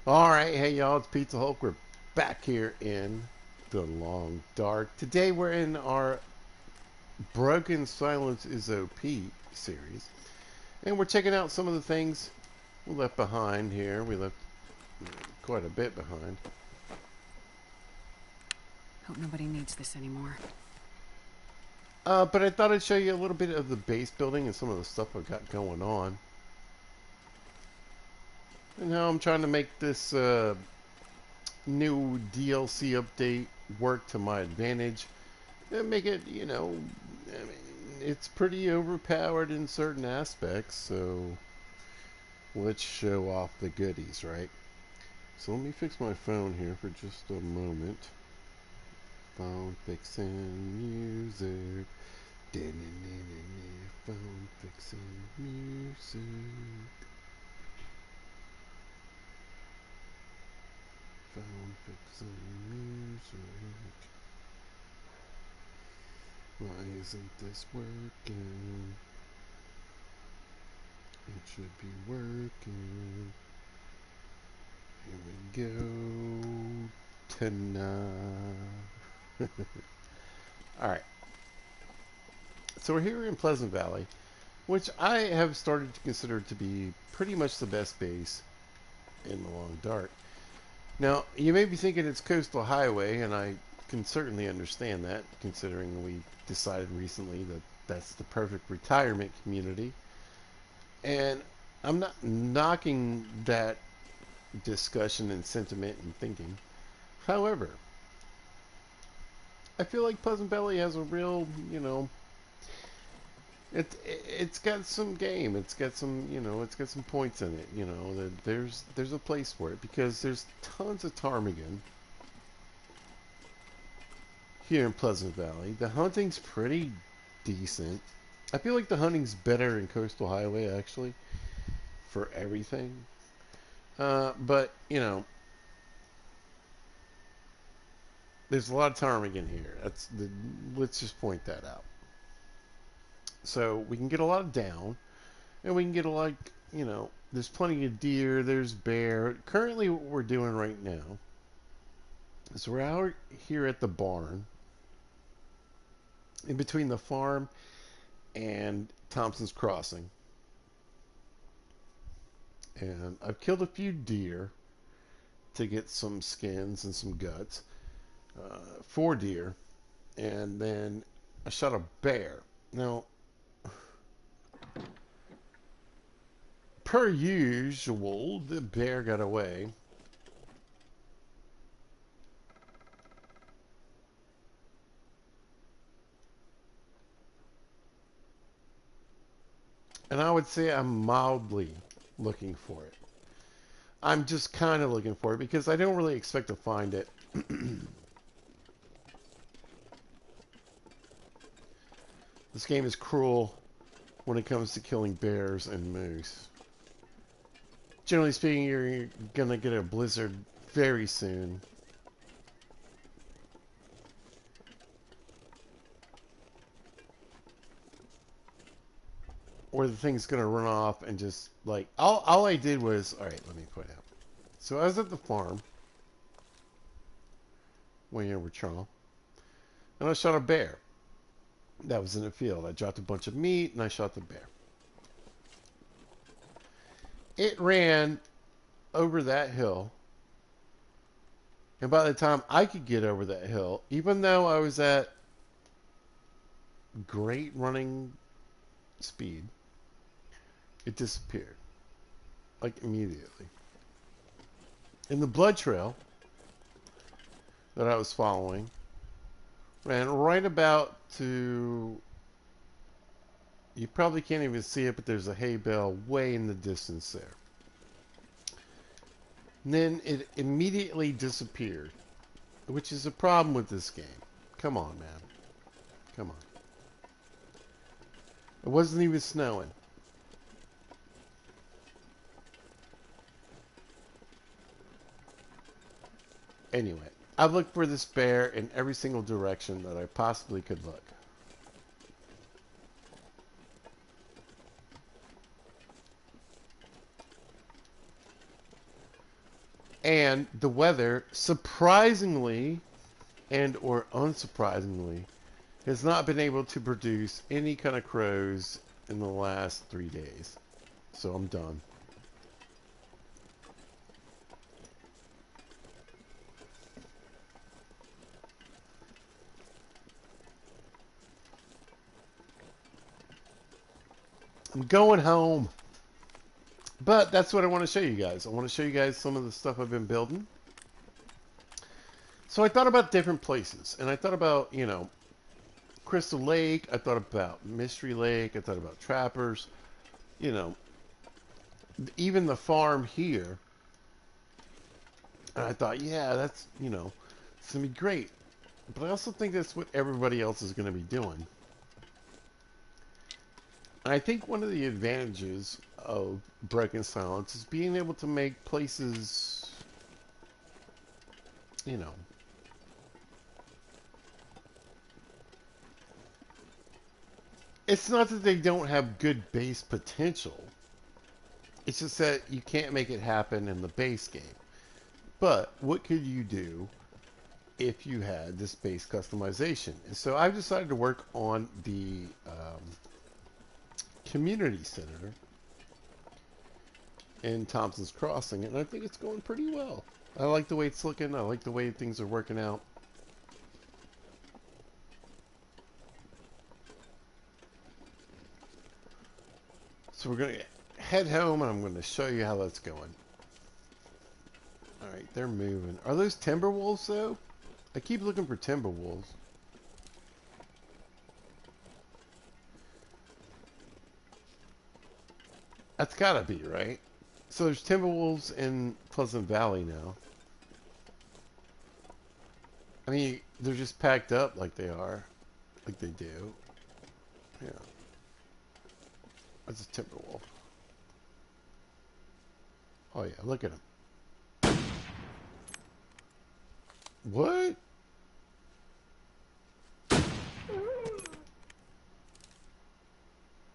Alright, hey y'all, it's Pizza Hulk. We're back here in the Long Dark. Today we're in our Broken Silence is OP series. And we're checking out some of the things we left behind here. We left quite a bit behind. Hope nobody needs this anymore. But I thought I'd show you a little bit of the base building and some of the stuff I've got going on. And how I'm trying to make this new DLC update work to my advantage. And make it, I mean, it's pretty overpowered in certain aspects, so let's show off the goodies, right? So let me fix my phone here for just a moment. Phone fixing music. Phone fixing music. Phone fixing music. Why isn't this working? It should be working. Here we go. Tonight. Alright. So we're here in Pleasant Valley, which I have started to consider to be pretty much the best base in the Long Dark. Now, you may be thinking it's Coastal Highway, and I can certainly understand that, considering we decided recently that that's the perfect retirement community. And I'm not knocking that discussion and sentiment and thinking. However, I feel like Pleasant Valley has a real, it's got some game. It's got some, it's got some points in it. That there's a place for it because there's tons of ptarmigan here in Pleasant Valley. The hunting's pretty decent. I feel like the hunting's better in Coastal Highway actually for everything. But there's a lot of ptarmigan here. Let's just point that out. So we can get a lot of down, and we can get a lot. There's plenty of deer. There's bear. Currently, what we're doing right now is we're out here at the barn, in between the farm and Thompson's Crossing, and I've killed a few deer to get some skins and some guts. 4 deer, and then I shot a bear. Now, per usual, the bear got away. And I would say I'm mildly looking for it. I'm just kind of looking for it because I don't really expect to find it. This game is cruel when it comes to killing bears and moose. Generally speaking, you're going to get a blizzard very soon. Or the thing's going to run off and just, like, all I did was, alright, let me point out. So I was at the farm, way over Charles, and I shot a bear that was in the field. I dropped a bunch of meat and I shot the bear. It ran over that hill, and by the time I could get over that hill, even though I was at great running speed, it disappeared. Like immediately. And the blood trail that I was following ran right about to. You probably can't even see it, but there's a hay bale way in the distance there. And then it immediately disappeared, which is a problem with this game. Come on, man. Come on. It wasn't even snowing. Anyway, I've looked for this bear in every single direction that I possibly could look. And the weather, surprisingly and or unsurprisingly, has not been able to produce any kind of crows in the last 3 days. So I'm done. I'm going home. But that's what I want to show you guys. I want to show you guys some of the stuff I've been building. So I thought about different places. And I thought about, Crystal Lake. I thought about Mystery Lake. I thought about Trappers. You know, even the farm here. And I thought, yeah, that's, it's going to be great. But I also think that's what everybody else is going to be doing. And I think one of the advantages of Broken Silence is being able to make places, you know, it's not that they don't have good base potential. It's just that you can't make it happen in the base game. But what could you do if you had this base customization? And so I've decided to work on the community center in Thompson's Crossing, and I think it's going pretty well. I like the way it's looking. I like the way things are working out. So we're going to head home, and I'm going to show you how that's going. Alright, they're moving. Are those timber wolves, though? I keep looking for timber wolves. That's gotta be, right? So there's timber wolves in Pleasant Valley now. I mean, they're just packed up like they are. Like they do. Yeah. That's a timber wolf. Oh yeah, look at him. What?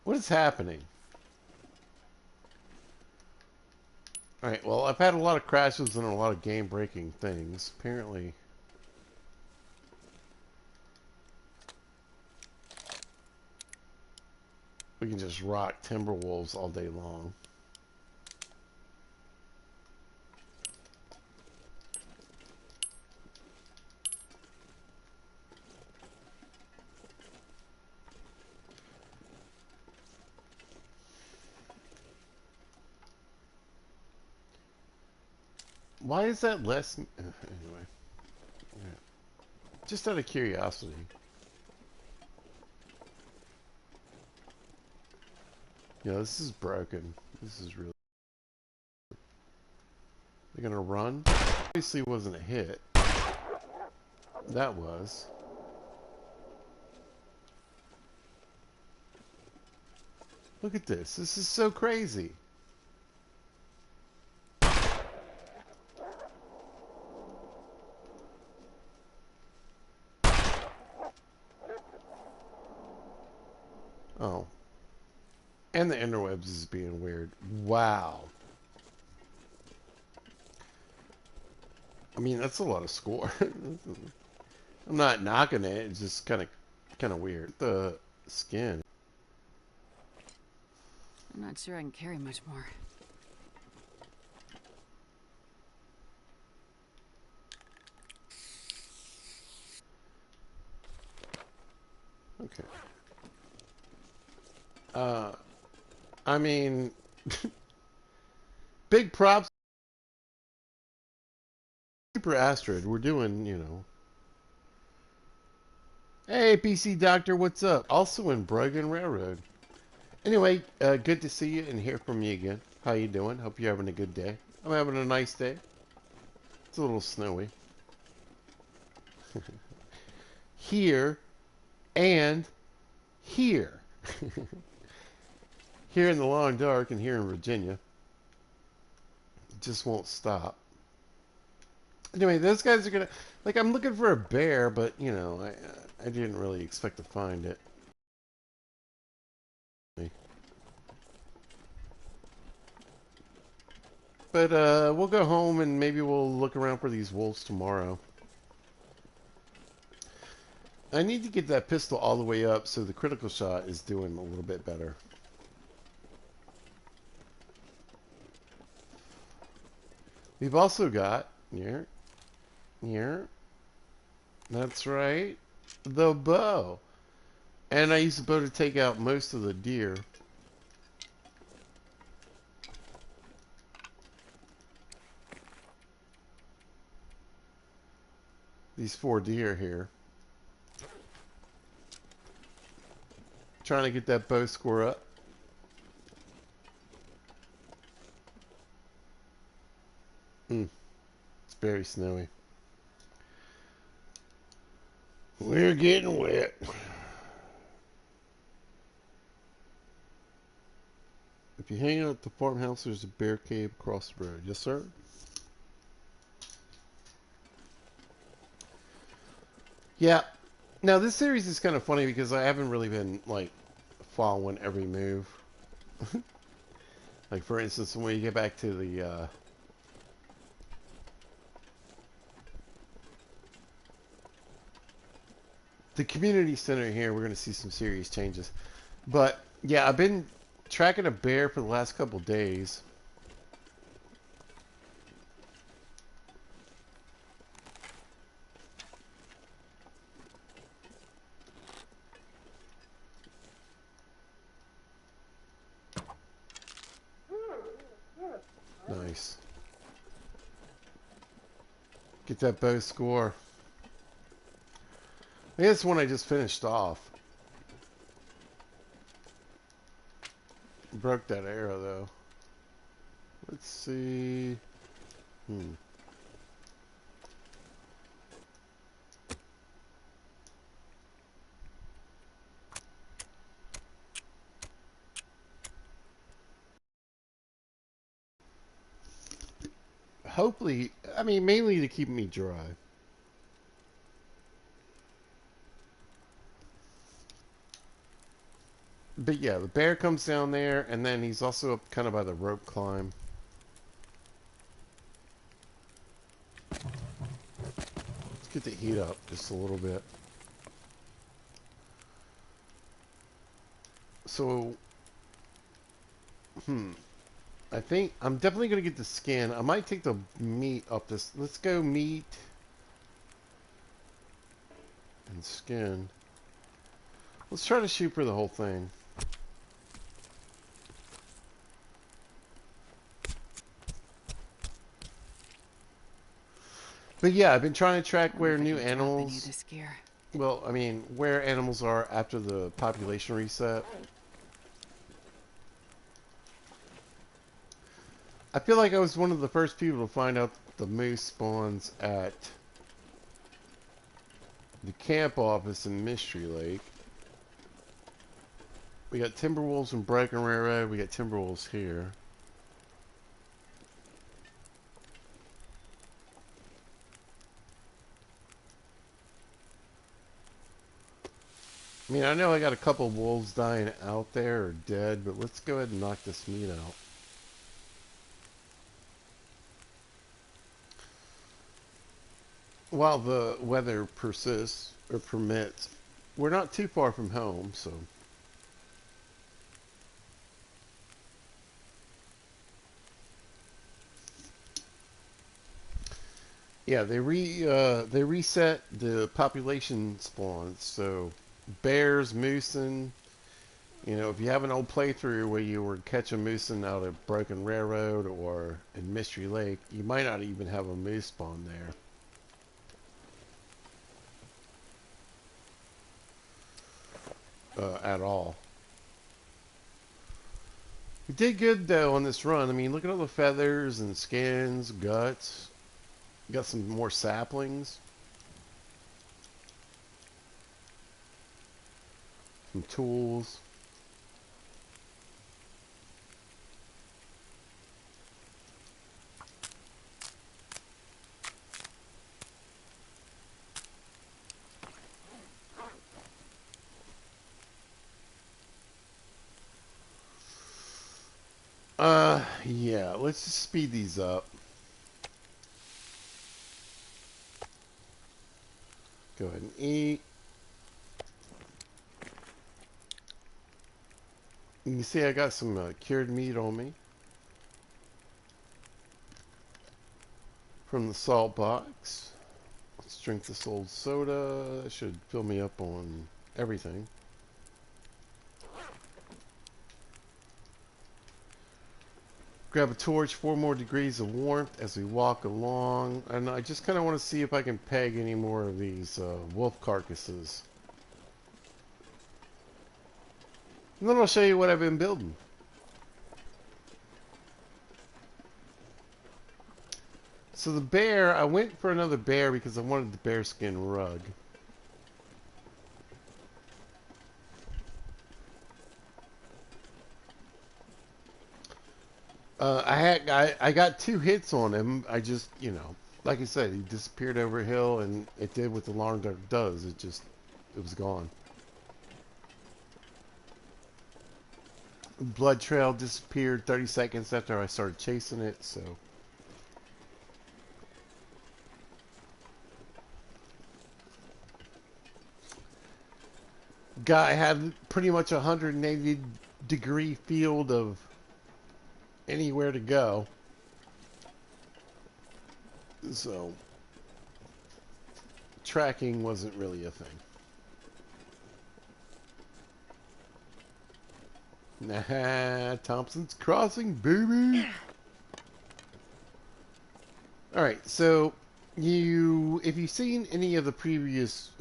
What is happening? Alright, well, I've had a lot of crashes and a lot of game-breaking things. Apparently... we can just rock timber wolves all day long. Why is that less... anyway. Yeah. Just out of curiosity. Yeah, this is broken. This is really... they're gonna run? Obviously wasn't a hit. That was. Look at this. This is so crazy. Oh. And the interwebs is being weird. Wow. I mean, that's a lot of score. I'm not knocking it. It's just kind of weird. The skin. I'm not sure I can carry much more. Okay. I mean, big props. Super Asteroid. We're doing, Hey, PC Doctor, what's up? Also in Brogan Railroad. Anyway, good to see you and hear from you again. How you doing? Hope you're having a good day. I'm having a nice day. It's a little snowy. Here and here. Here in the long dark and here in Virginia. It just won't stop. Anyway, those guys are gonna... like, I'm looking for a bear, but, I didn't really expect to find it. But we'll go home and maybe we'll look around for these wolves tomorrow. I need to get that pistol all the way up so the critical shot is doing a little bit better. We've also got here. That's right, the bow. And I use the bow to take out most of the deer. These 4 deer here. Trying to get that bow score up. It's very snowy. We're getting wet. If you hang out at the farmhouse, there's a bear cave across the road. Yes, sir? Yeah. Now, this series is kind of funny because I haven't really been, like, following every move. Like, for instance, when you get back to the community center here, we're going to see some serious changes. But, yeah, I've been tracking a bear for the last couple days. Nice. Get that bow score. I think that's one I just finished off. Broke that arrow, though. Let's see. Hopefully, I mean, mainly to keep me dry. But yeah, the bear comes down there, and then he's also up kind of by the rope climb. Let's get the heat up just a little bit. So, I think I'm definitely going to get the skin. I might take the meat up this. Let's go meat and skin. Let's try to shoot for the whole thing. But yeah, I've been trying to track Wonder where if I new can drop any of animals. this gear. Well, I mean, where animals are after the population reset. I feel like I was one of the first people to find out the moose spawns at the camp office in Mystery Lake. We got Timberwolves in Broken Railroad. We got Timberwolves here. I mean, I know I got a couple wolves dying out there or dead, but let's go ahead and knock this meat out. While the weather persists or permits, we're not too far from home, so. Yeah, they reset the population spawns, so bears, moosin. You know, if you have an old playthrough where you were catching moosin out of Broken Railroad or in Mystery Lake, you might not even have a moose spawn there. At all. We did good though on this run. I mean, look at all the feathers and skins, guts. Got some more saplings, some tools. Yeah, let's just speed these up. Go ahead and eat. You can see I got some cured meat on me from the salt box. Let's drink this old soda. That should fill me up on everything. Grab a torch, 4 more degrees of warmth as we walk along. And I just kind of want to see if I can peg any more of these wolf carcasses. And then I'll show you what I've been building. So the bear, I went for another bear because I wanted the bearskin rug. I got 2 hits on him. I just, like I said, he disappeared over a hill, and it did what the long dark does. It was gone. Blood trail disappeared 30 seconds after I started chasing it, so. Guy had pretty much a 180-degree field of anywhere to go. So, tracking wasn't really a thing. Nah, Thompson's Crossing, baby. All right, so if you've seen any of the previous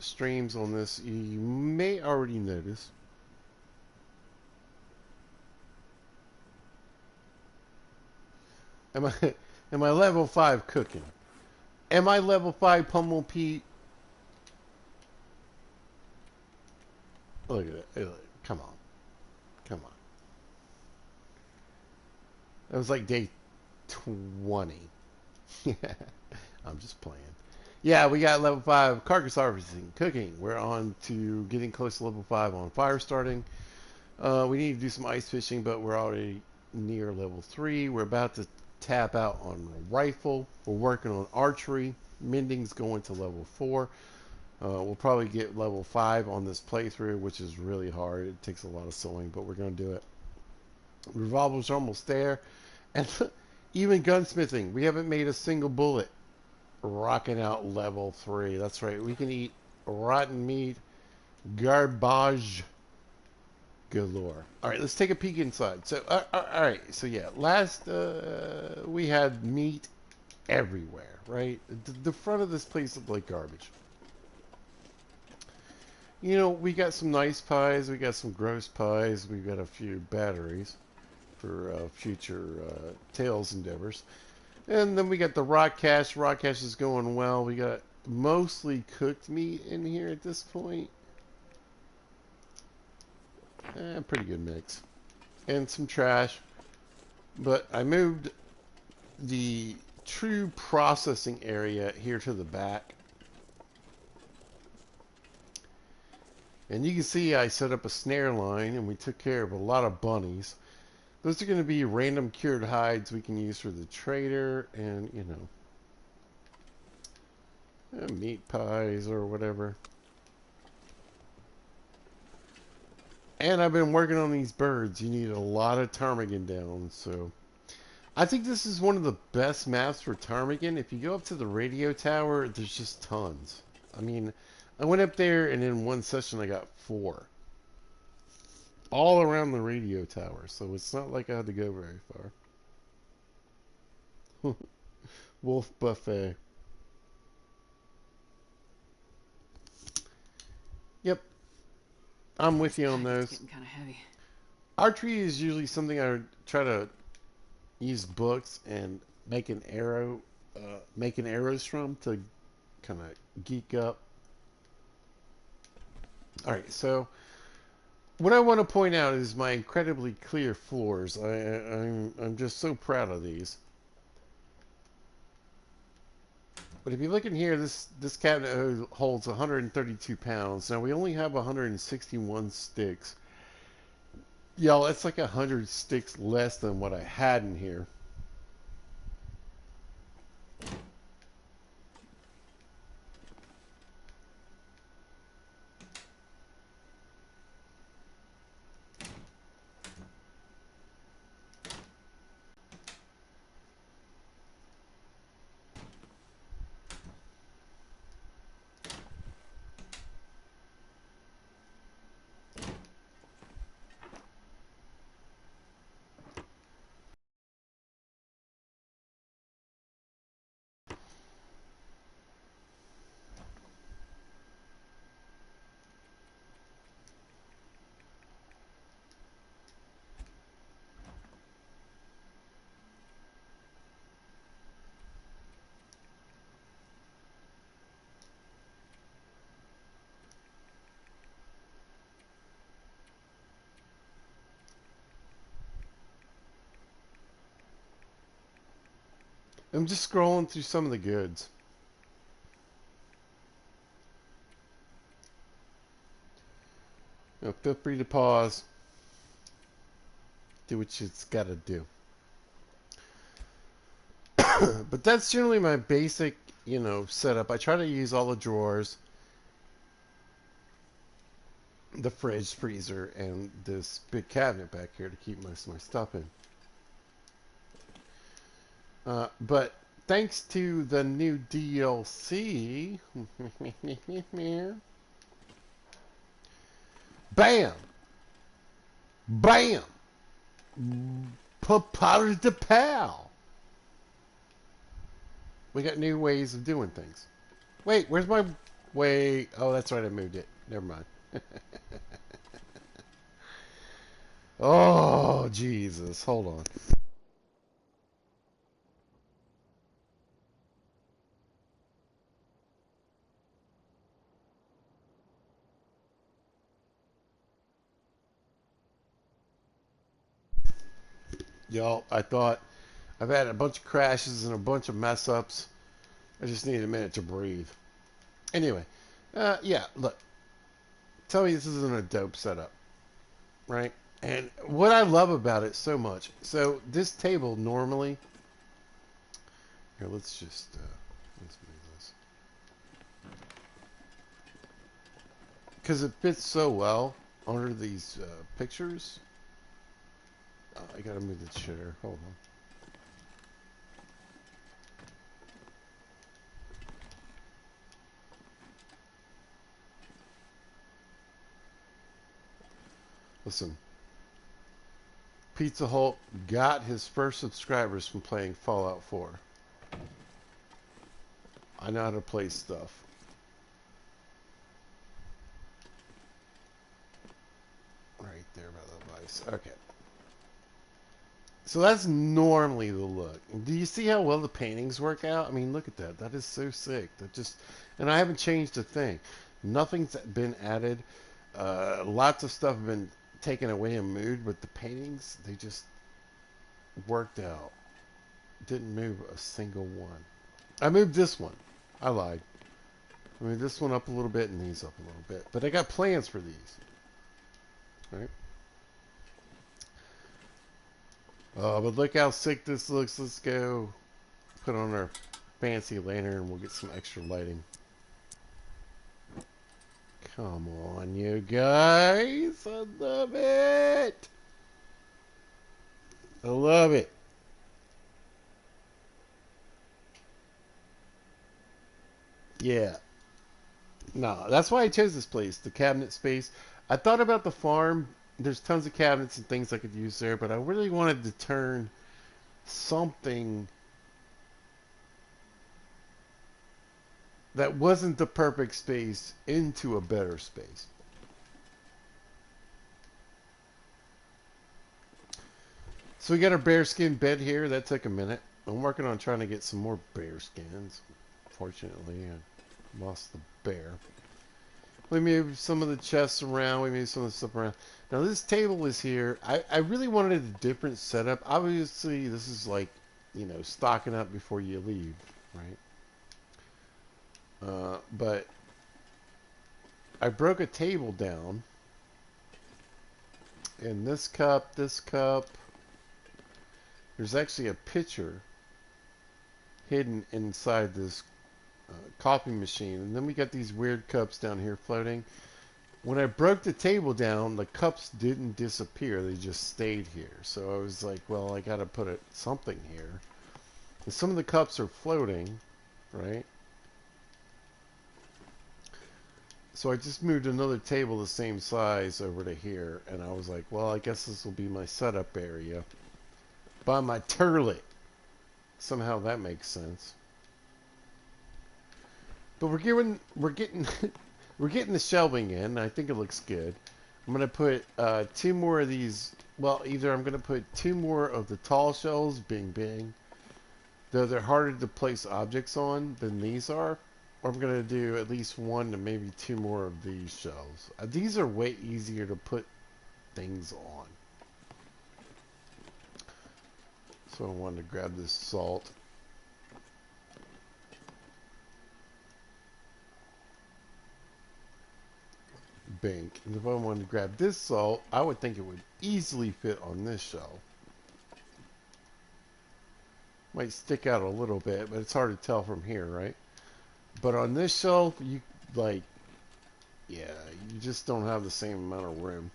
streams on this, you may already notice. Am I am I level 5 cooking? Am I level 5 Pummel Pete? Look at it. Come on. Come on. That was like day 20. I'm just playing. Yeah, we got level 5 carcass harvesting, cooking. We're on to getting close to level 5 on fire starting. We need to do some ice fishing, but we're already near level 3. We're about to tap out on rifle. We're working on archery. Mending's going to level 4. We'll probably get level 5 on this playthrough, which is really hard. It takes a lot of sewing, but we're going to do it. Revolvers are almost there. And even gunsmithing, we haven't made a single bullet. Rocking out level 3. That's right. We can eat rotten meat, garbage galore. All right, let's take a peek inside. So, all right. So, yeah, last we had meat everywhere, right? The front of this place looked like garbage. We got some nice pies. We got some gross pies. We got a few batteries for future Tails endeavors. And then we got the rock cache. Rock cache is going well. We got mostly cooked meat in here at this point. Pretty good mix. And some trash. But I moved the true processing area here to the back. And you can see I set up a snare line and we took care of a lot of bunnies. Those are going to be random cured hides we can use for the trader and, meat pies or whatever. And I've been working on these birds. You need a lot of ptarmigan down, so I think this is one of the best maps for ptarmigan. If you go up to the radio tower, there's just tons. I mean, I went up there and in one session I got 4. All around the radio tower, so it's not like I had to go very far. Wolf buffet. Yep, I'm with you on It's those. getting kind of heavy. Archery is usually something I try to use books and making arrows from to kind of geek up. All right, so what I want to point out is my incredibly clear floors. I'm just so proud of these. But if you look in here, this cabinet holds 132 pounds. Now we only have 161 sticks. Y'all, it's like 100 sticks less than what I had in here. I'm just scrolling through some of the goods. Feel free to pause. Do what it's got to do. But that's generally my basic, setup. I try to use all the drawers, the fridge, freezer, and this big cabinet back here to keep most of my stuff in. But thanks to the new DLC, bam, bam, powder to pal. We got new ways of doing things. Wait, where's my way? Oh, that's right, I moved it. Never mind. Oh, Jesus. Hold on. Y'all, I thought I've had a bunch of crashes and a bunch of mess ups. I just need a minute to breathe. Anyway, yeah, look. Tell me this isn't a dope setup, right? And what I love about it so much. So this table normally. Here, let's move this because it fits so well under these pictures. Oh, I gotta move the chair. Hold on. Listen, Pizza Hut got his first subscribers from playing Fallout 4. I know how to play stuff. Right there by the device. Okay. So that's normally the look. Do you see how well the paintings work out? I mean, look at that. That is so sick. And I haven't changed a thing. Nothing's been added. Lots of stuff have been taken away and moved, but the paintings, they just worked out. Didn't move a single one. I moved this one. I lied. I moved this one up a little bit and these up a little bit. But I got plans for these. Right? But look how sick this looks. Let's go put on our fancy lantern and we'll get some extra lighting. Come on, you guys. I love it. I love it. Yeah. No, that's why I chose this place, the cabinet space. I thought about the farm. There's tons of cabinets and things I could use there, but I really wanted to turn something that wasn't the perfect space into a better space. So we got our bearskin bed here. That took a minute. I'm working on trying to get some more bearskins. Fortunately, I lost the bear. We moved some of the chests around. We moved some of the stuff around. Now this table is here. I really wanted a different setup. Obviously, this is like, stocking up before you leave, right? But I broke a table down And this cup, this cup. There's actually a pitcher hidden inside this coffee machine. And then we got these weird cups down here floating. When I broke the table down, the cups didn't disappear. They just stayed here. So I was like, well, I got to put something here. And some of the cups are floating, right? So I just moved another table the same size over to here. And I was like, well, I guess this will be my setup area by my turlet. Somehow that makes sense. But we're getting we're getting the shelving in. I think it looks good. I'm gonna put two more of these. Well, either I'm gonna put two more of the tall shelves, bing bing. Though they're harder to place objects on than these are. Or I'm gonna do at least one to maybe two more of these shelves. These are way easier to put things on. So I wanted to grab this salt. Bank. And if I wanted to grab this salt, I would think it would easily fit on this shelf. Might stick out a little bit, but it's hard to tell from here, right? But on this shelf, you like, yeah, you just don't have the same amount of room.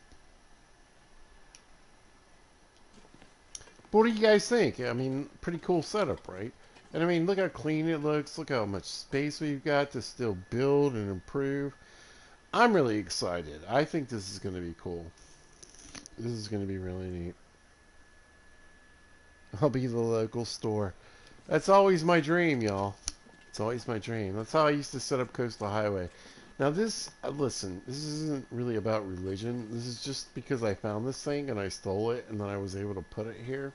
But what do you guys think? I mean, pretty cool setup, right? And I mean, look how clean it looks. Look how much space we've got to still build and improve. I'm really excited. I think this is going to be cool. This is going to be really neat. I'll be the local store. That's always my dream, y'all. It's always my dream. That's how I used to set up Coastal Highway. Now this, listen, this isn't really about religion. This is just because I found this thing and I stole it and then I was able to put it here.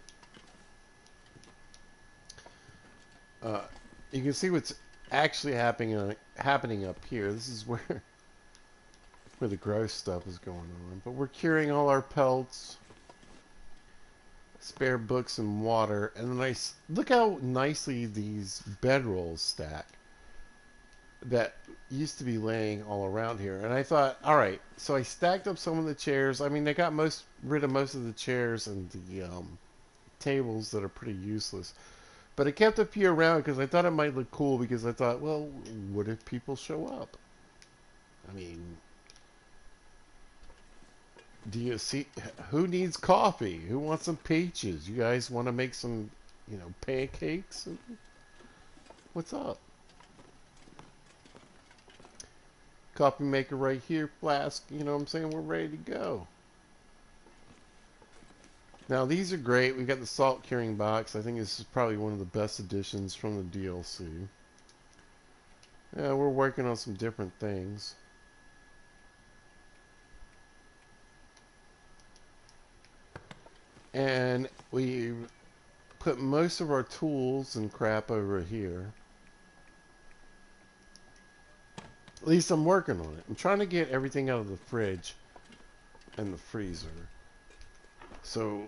You can see what's actually happening up here. This is where the gross stuff is going on. But we're curing all our pelts, spare books, and water. And then look how nicely these bedrolls stack that used to be laying all around here. And I thought, all right, so I stacked up some of the chairs. I mean, they got rid of most of the chairs and the tables that are pretty useless. But I kept a few around because I thought it might look cool because I thought, well, what if people show up? I mean, do you see who needs coffee? Who wants some peaches? You guys want to make some, pancakes? What's up? Coffee maker right here, flask, you know what I'm saying? We're ready to go. Now these are great. We got the salt curing box. I think this is probably one of the best additions from the DLC. Yeah, we're working on some different things. And we put most of our tools and crap over here. At least I'm working on it. I'm trying to get everything out of the fridge and the freezer. So,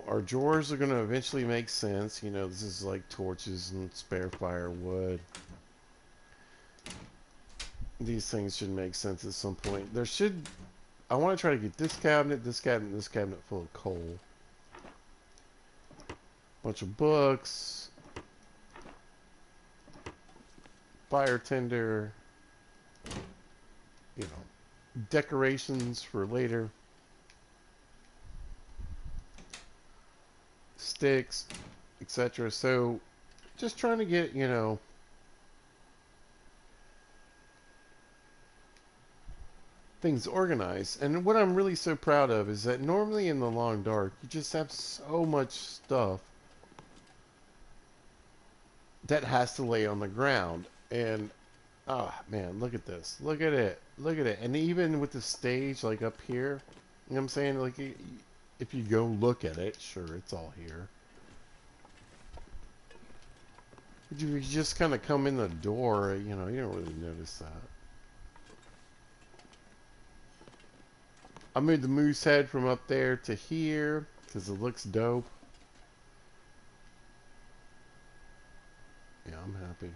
our drawers are going to eventually make sense. This is like torches and spare firewood. These things should make sense at some point. I want to try to get this cabinet, this cabinet, this cabinet full of coal. Bunch of books. Fire tender. Decorations for later. Sticks, etc. So, just trying to get, things organized. And what I'm really so proud of is that normally in the long dark, you just have so much stuff that has to lay on the ground. And, man, look at this. Look at it. Look at it. And even with the stage, like up here, you know what I'm saying? Like, if you go look at it, sure, it's all here. But you just kind of come in the door, you don't really notice that. I moved the moose head from up there to here because it looks dope. Yeah, I'm happy.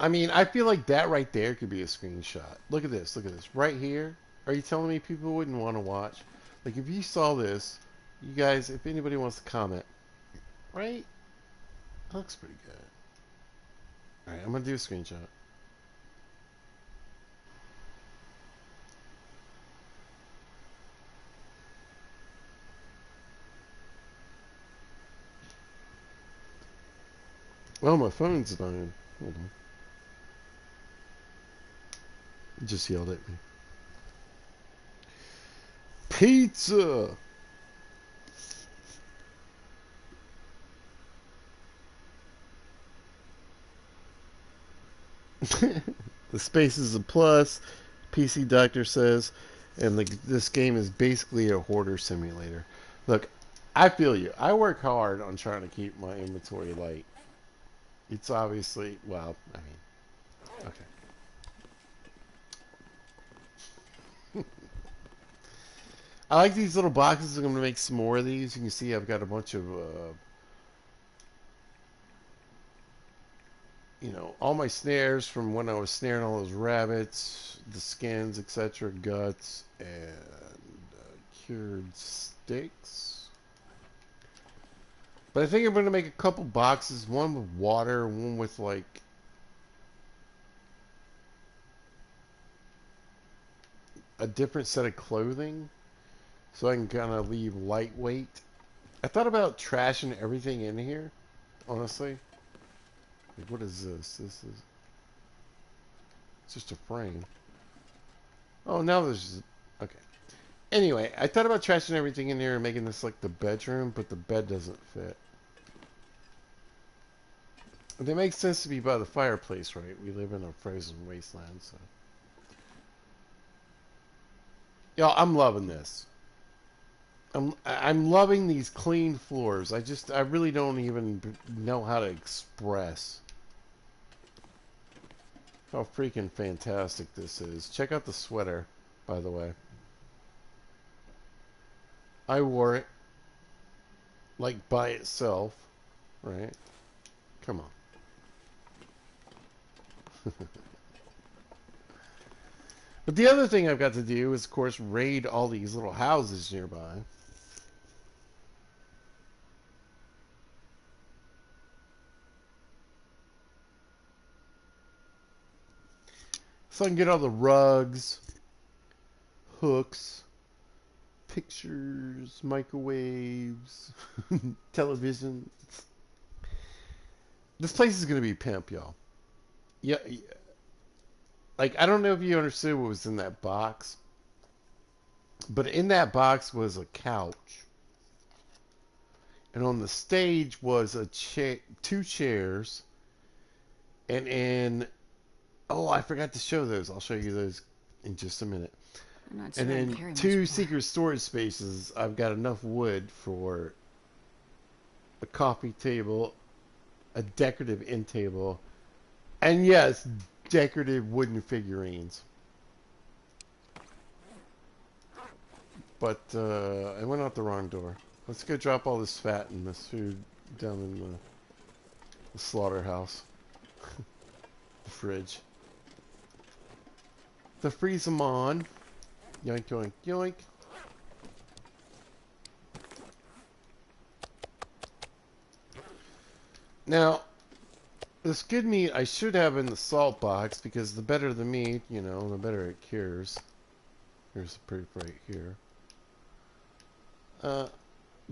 I mean, I feel like that right there could be a screenshot. Look at this. Look at this. Right here. Are you telling me people wouldn't want to watch? Like, if you saw this, you guys, if anybody wants to comment, right? That looks pretty good. All right, I'm going to do a screenshot. Well, my phone's dying. Hold on. It just yelled at me. Pizza! The space is a plus, PC Doctor says, and this game is basically a hoarder simulator. Look, I feel you. I work hard on trying to keep my inventory light. It's obviously, well, I mean, okay. I like these little boxes. I'm going to make some more of these. You can see I've got a bunch of, all my snares from when I was snaring all those rabbits, the skins, etc., guts, and cured steaks. But I think I'm going to make a couple boxes, one with water, one with like a different set of clothing, so I can kind of leave lightweight. I thought about trashing everything in here, honestly. Like, what is this? This is it's just a frame. Oh, now there's okay. Anyway, I thought about trashing everything in here and making this like the bedroom, but the bed doesn't fit. It makes sense to be by the fireplace, right? We live in a frozen wasteland, so. Yo, I'm loving this. I'm loving these clean floors. I really don't even know how to express how freaking fantastic this is. Check out the sweater, by the way. I wore it like by itself, right? Come on. But the other thing I've got to do is, of course, raid all these little houses nearby. So I can get all the rugs, hooks, pictures, microwaves, television. This place is going to be pimp, y'all. Yeah, like, I don't know if you understood what was in that box, but in that box was a couch. And on the stage was a chair, two chairs, and oh, I forgot to show those. I'll show you those in just a minute. I'm not And sure I can then carry much two more. secret storage spaces. I've got enough wood for a coffee table, a decorative end table, and yes, decorative wooden figurines. But I went out the wrong door. Let's go drop all this fat and this food down in the slaughterhouse. The fridge. The freeze them on. Yoink, yoink, yoink. Now, this good meat I should have in the salt box because the better the meat, the better it cures. Here's the proof right here. But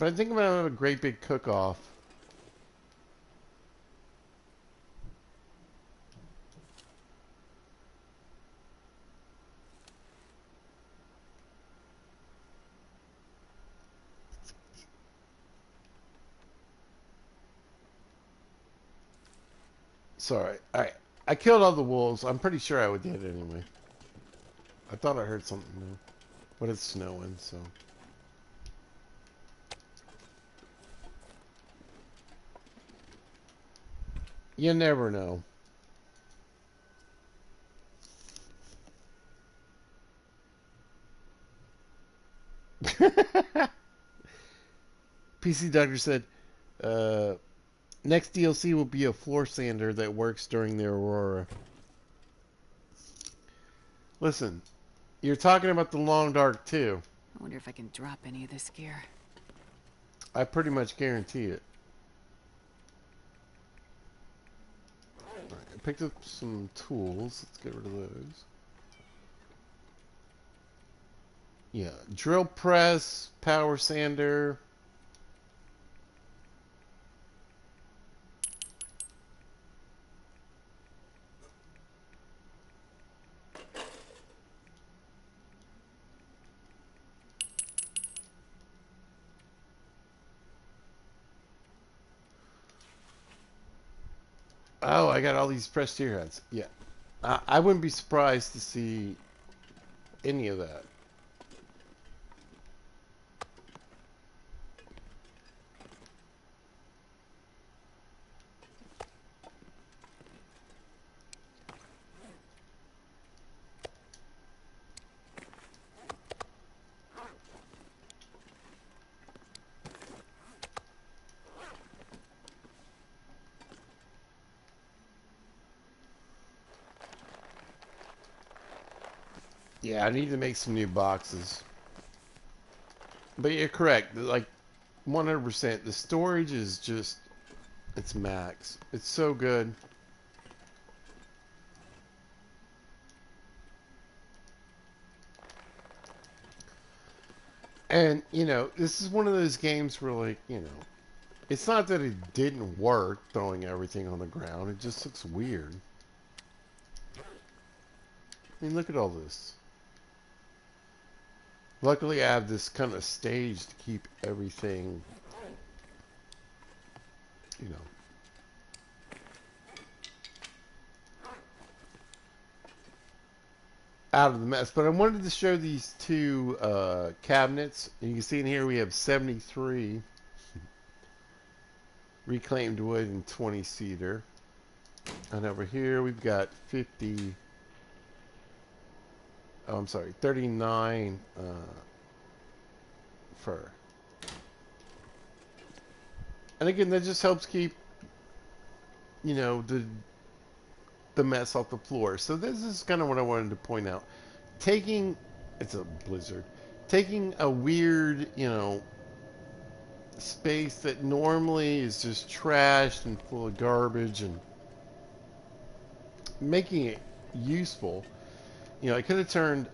I think I'm going to have a great big cook-off. Sorry. I killed all the wolves. I'm pretty sure I would did anyway. I thought I heard something new. But it's snowing, so. You never know. PC Doctor said, next DLC will be a floor sander that works during the Aurora. Listen, you're talking about the long dark too. I wonder if I can drop any of this gear. I pretty much guarantee it. Right, I picked up some tools. Let's get rid of those. Yeah, drill press, power sander. Oh, I got all these pressed ear heads. Yeah. I wouldn't be surprised to see any of that. Yeah, I need to make some new boxes. But you're correct. Like 100%. The storage is just, it's max. It's so good. And, this is one of those games where, like, it's not that it didn't work throwing everything on the ground. It just looks weird. I mean, look at all this. Luckily, I have this kind of stage to keep everything, you know, out of the mess. But I wanted to show these two cabinets. And you can see in here we have 73 reclaimed wood and 20 cedar. And over here we've got 50, oh, I'm sorry, 39 fir. And again, that just helps keep, the mess off the floor. So this is kind of what I wanted to point out. It's a blizzard, taking a weird, space that normally is just trashed and full of garbage and making it useful. I could have turned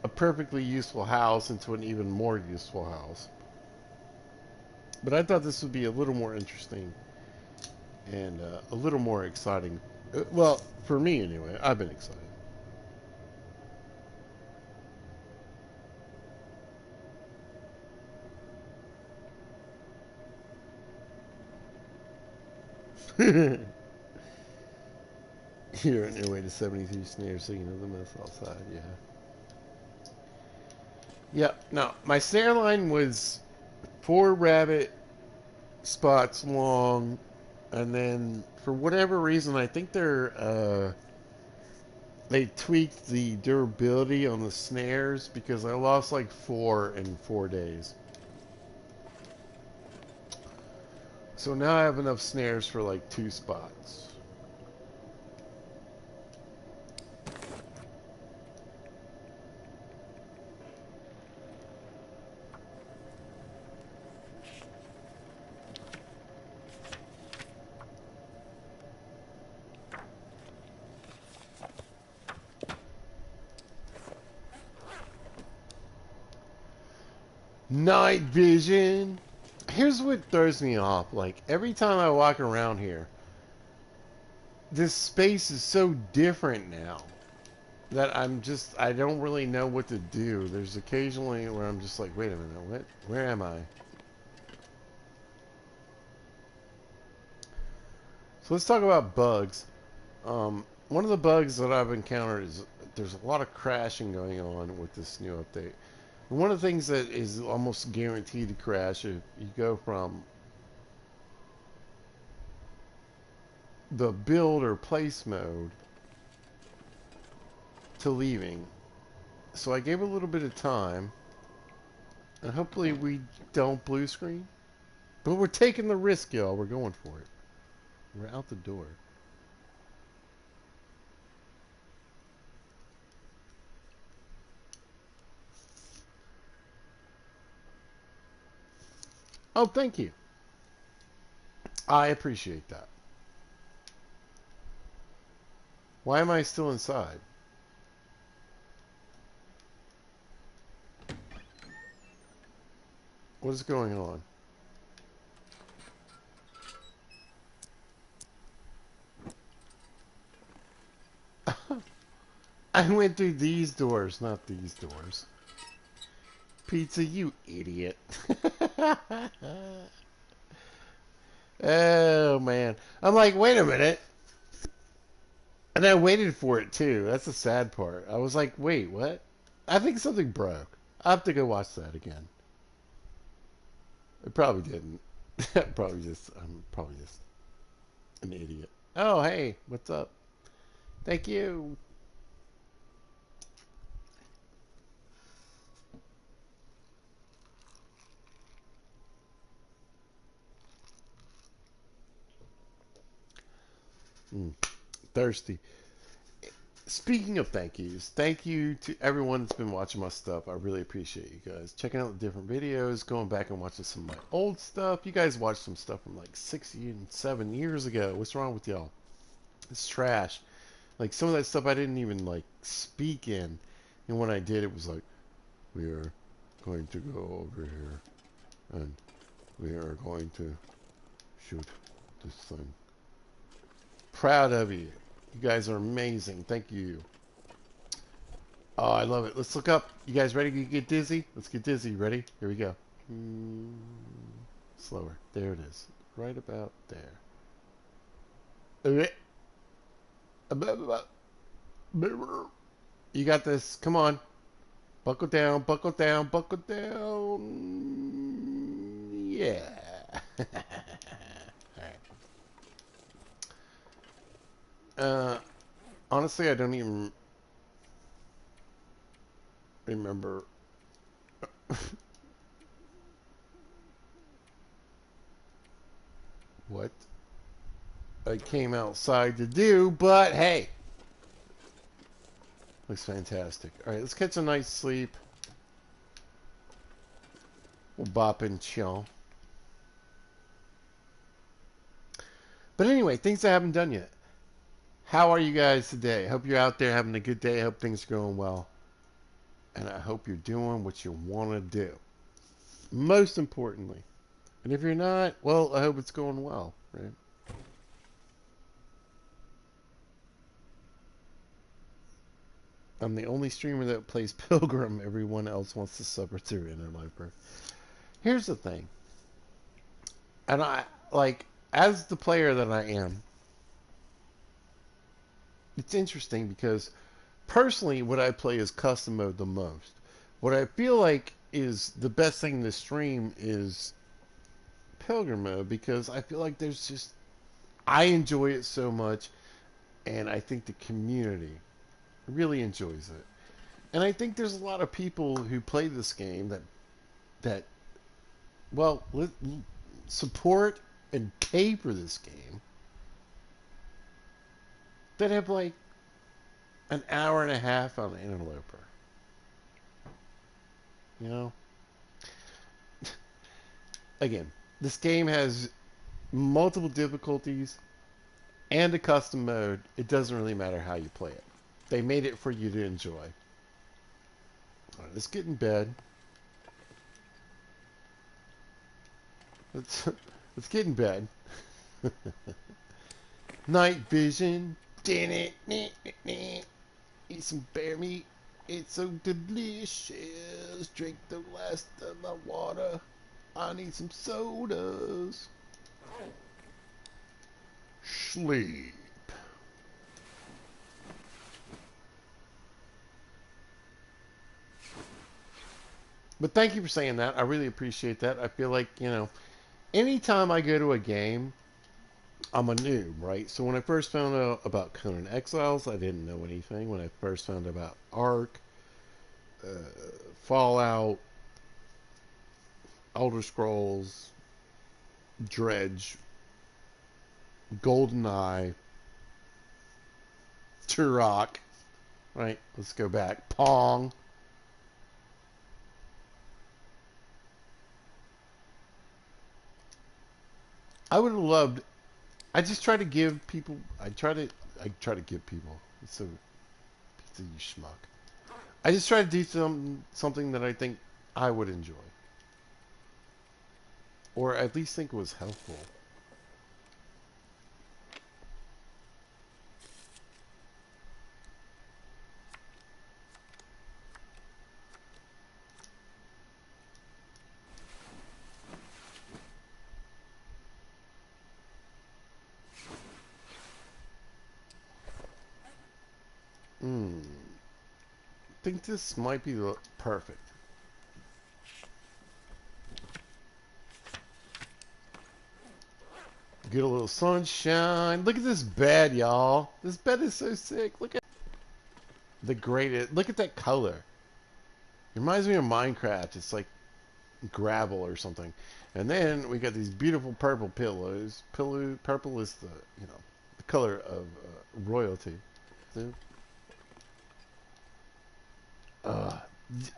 a perfectly useful house into an even more useful house. But I thought this would be a little more interesting and a little more exciting. Well, for me anyway, I've been excited. You're on your way to 73 snares, so you know the mess outside, yeah. Yep, now, my snare line was 4 rabbit spots long, and then, for whatever reason, I think they tweaked the durability on the snares, because I lost like 4 in 4 days. So now I have enough snares for like 2 spots. Night vision. Here's what throws me off. Like, every time I walk around here, this space is so different now that I don't really know what to do. There's occasionally where I'm just like, wait a minute, where am I? So let's talk about bugs. One of the bugs that I've encountered is there's a lot of crashing going on with this new update. And one of the things that is almost guaranteed to crash if you go from the build or place mode to leaving. So I gave a little bit of time, and hopefully we don't blue screen. But we're taking the risk, y'all. We're going for it. We're out the door. Oh, thank you. I appreciate that. Why am I still inside? What is going on? I went through these doors, not these doors. Pizza, you idiot. Oh, man. I'm like, wait a minute. And I waited for it, too. That's the sad part. I was like, wait, what? I think something broke. I have to go watch that again. It probably didn't. I'm probably just an idiot. Oh, hey, what's up? Thank you. Mm, thirsty. Speaking of thank yous, thank you to everyone that's been watching my stuff. I really appreciate you guys checking out the different videos, going back and watching some of my old stuff. You guys watched some stuff from like 7 years ago. What's wrong with y'all? It's trash. Like some of that stuff I didn't even like speak in, and when I did, it was like, we are going to go over here and we are going to shoot this thing. Proud of you. You guys are amazing. Thank you. Oh, I love it. Let's look up. You guys ready to get dizzy? Let's get dizzy. Ready? Here we go. Slower. There it is. Right about there. You got this. Come on. Buckle down. Buckle down. Buckle down. Yeah. All right. Honestly, I don't even remember what I came outside to do, but hey, looks fantastic. All right, let's catch a nice sleep. We'll bop and chill. But anyway, things I haven't done yet. How are you guys today? I hope you're out there having a good day. I hope things are going well. And I hope you're doing what you want to do. Most importantly. And if you're not, well, I hope it's going well, right? I'm the only streamer that plays Pilgrim. Everyone else wants to suffer through in their life. Here's the thing. And like, as the player that I am, it's interesting because personally, what I play is custom mode the most. What I feel like is the best thing to stream is Pilgrim mode because I feel like there's just, I enjoy it so much, and I think the community really enjoys it. And I think there's a lot of people who play this game that well support and pay for this game that have like an hour and a half on an interloper. You know, again, this game has multiple difficulties and a custom mode. It doesn't really matter how you play it. They made it for you to enjoy. All right, let's get in bed. Let's let's get in bed. Night vision. Eat some bear meat. It's so delicious. Drink the last of my water. I need some sodas. Sleep. But thank you for saying that. I really appreciate that. I feel like, anytime I go to a game, I'm a noob, right? So when I first found out about Conan Exiles, I didn't know anything. When I first found out about Ark, uh, Fallout, Elder Scrolls, Dredge, GoldenEye, Turok, right? Let's go back. Pong. I would have loved. I just try to give people. I try to give people. It's a piece of you schmuck. I just try to do something that I think I would enjoy, or at least think was helpful. Hmm. I think this might be the perfect. Get a little sunshine. Look at this bed, y'all. This bed is so sick. Look at the greatest. Look at that color. It reminds me of Minecraft. It's like gravel or something. And then we got these beautiful purple pillows. Purple is the the color of royalty. Uh,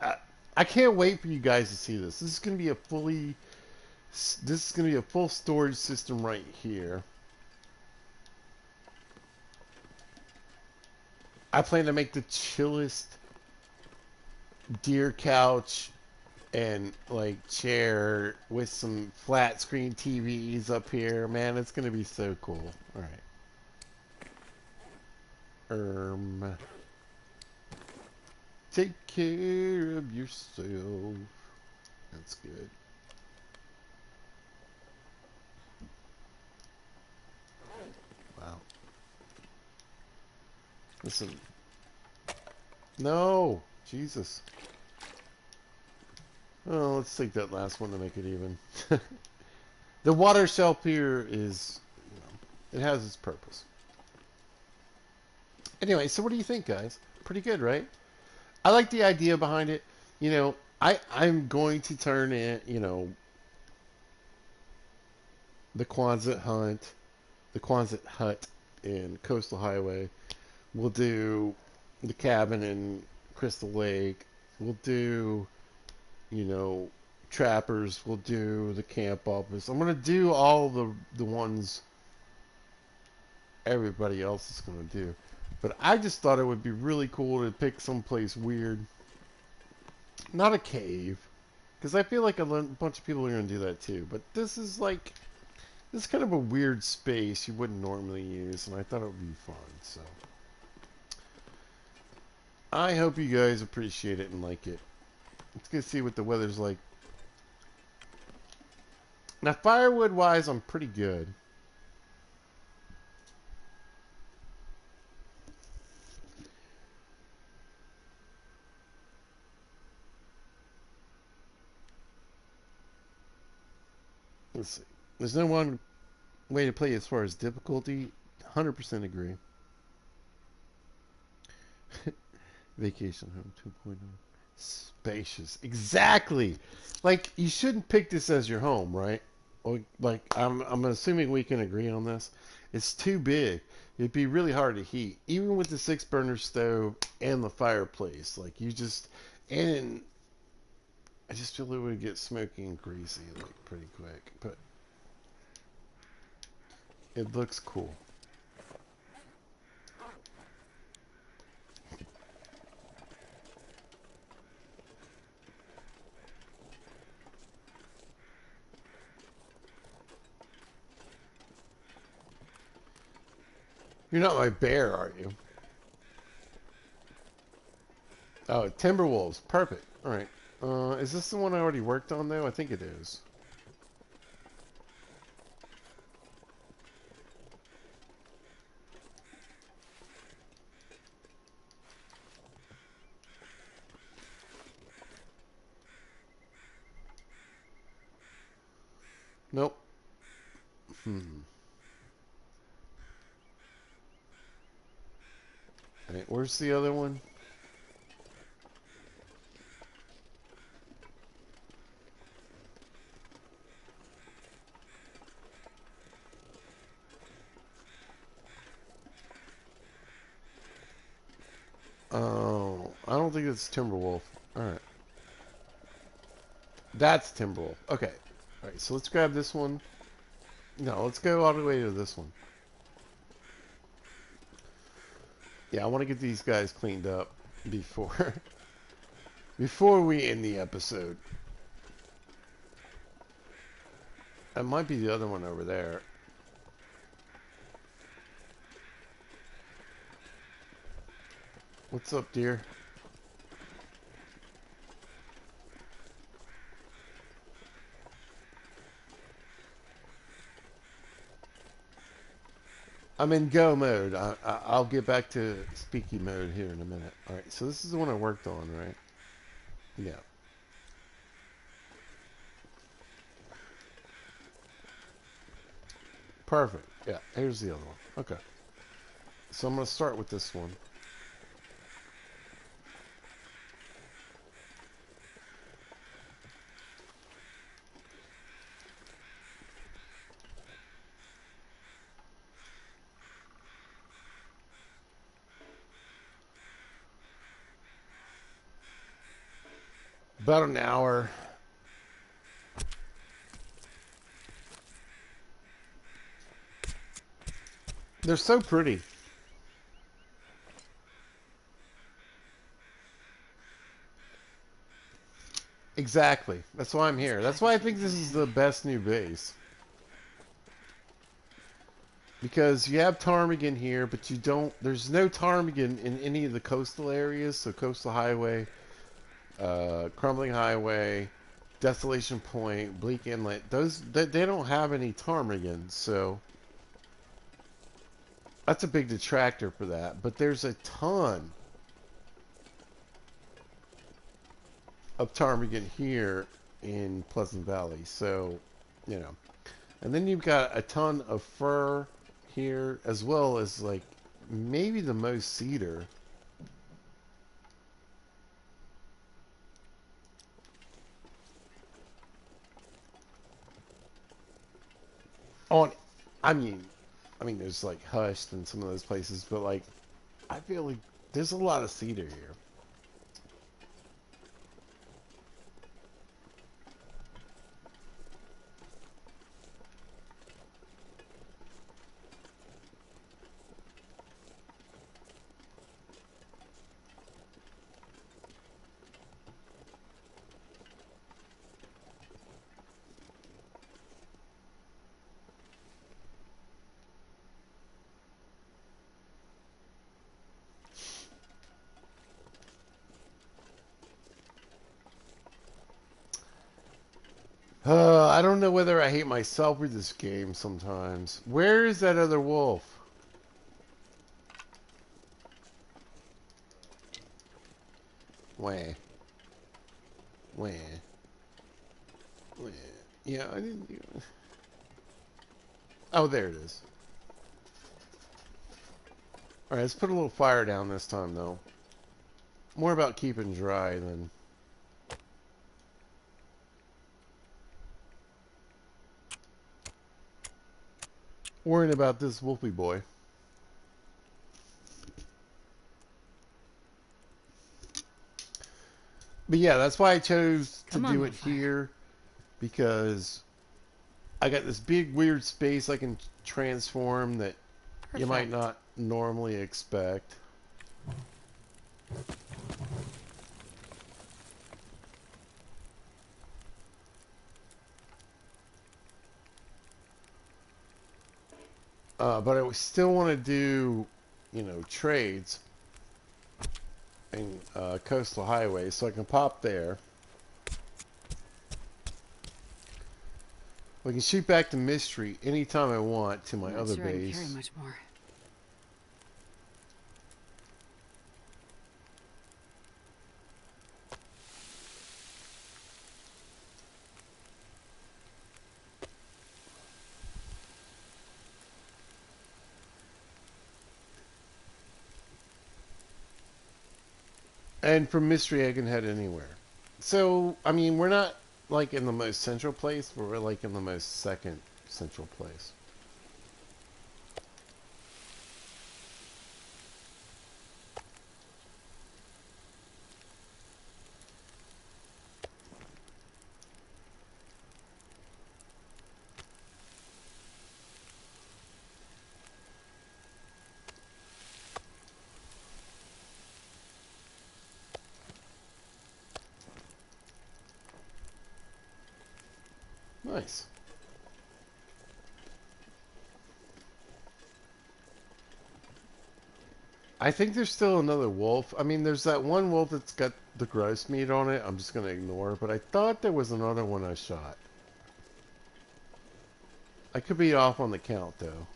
I, I can't wait for you guys to see this. This is gonna be a fully. This is gonna be a full storage system right here. I plan to make the chillest deer couch and like chair with some flat screen TVs up here. Man, it's gonna be so cool. All right. Take care of yourself. That's good. Wow. Listen. No. Jesus. Oh, let's take that last one to make it even. The water shelf here is, it has its purpose. Anyway, so what do you think, guys? Pretty good, right? I like the idea behind it. I'm going to turn it, the the Quonset hut in Coastal Highway. We'll do the cabin in Crystal Lake. We'll do, you know, Trappers. We'll do the camp office. I'm gonna do all the ones everybody else is gonna do. But I just thought it would be really cool to pick someplace weird, not a cave, because I feel like a bunch of people are gonna do that too. But this is kind of a weird space you wouldn't normally use, and I thought it would be fun. So I hope you guys appreciate it and like it. Let's go see what the weather's like. Now, firewood wise, I'm pretty good. Let's see. There's no one way to play as far as difficulty. 100% agree. Vacation Home 2.0. Spacious. Exactly. Like, you shouldn't pick this as your home, right? Like, I'm assuming we can agree on this. It's too big. It'd be really hard to heat, even with the 6 burner stove and the fireplace. Like, and I just feel it would get smoky and greasy like pretty quick. But it looks cool. You're not my bear, are you? Oh, Timberwolves. Perfect. All right. Is this the one I already worked on, though? I think it is. Nope. Hmm. All right, where's the other one? Oh, I don't think it's Timberwolf. All right. That's Timberwolf. Okay. All right, so let's grab this one. No, let's go all the way to this one. Yeah, I want to get these guys cleaned up before before we end the episode. That might be the other one over there. What's up, dear? I'm in go mode. I'll get back to speaky mode here in a minute. All right, so this is the one I worked on, right? Yeah. Perfect. Yeah, here's the other one. Okay. So I'm going to start with this one. About an hour. They're so pretty. Exactly. That's why I'm This here. That's why I package think could this come is the handy. best new base. Because you have ptarmigan here, but you don't. There's no ptarmigan in any of the coastal areas. So Coastal Highway, Crumbling Highway, Desolation Point, Bleak Inlet. Those they don't have any ptarmigan. So that's a big detractor for that. But there's a ton of ptarmigan here in Pleasant Valley. So, you know. And then you've got a ton of fir here, as well as like maybe the most cedar. On, I mean, there's like hushed in some of those places, but like, I feel like there's a lot of cedar here. I don't know whether I hate myself or this game sometimes. Where is that other wolf? Where? Where? Where? Yeah, I didn't. Oh, there it is. All right, let's put a little fire down this time, though. More about keeping dry than worrying about this wolfy boy. But yeah, that's why I chose to Come on, do little it fire. here, because I got this big weird space I can transform that you might Perfect. not normally expect. But I still want to do, trades in coastal highways, so I can pop there. I can shoot back to Mystery anytime I want to my I'm not other sure I can carry base. much more. And from Mystery, I can head anywhere. So, I mean, we're not like in the most central place, but we're like in the most second central place. Nice. I think there's still another wolf. I mean, there's that one wolf that's got the gross meat on it. I'm just going to ignore it. But I thought there was another one I shot. I could be off on the count, though.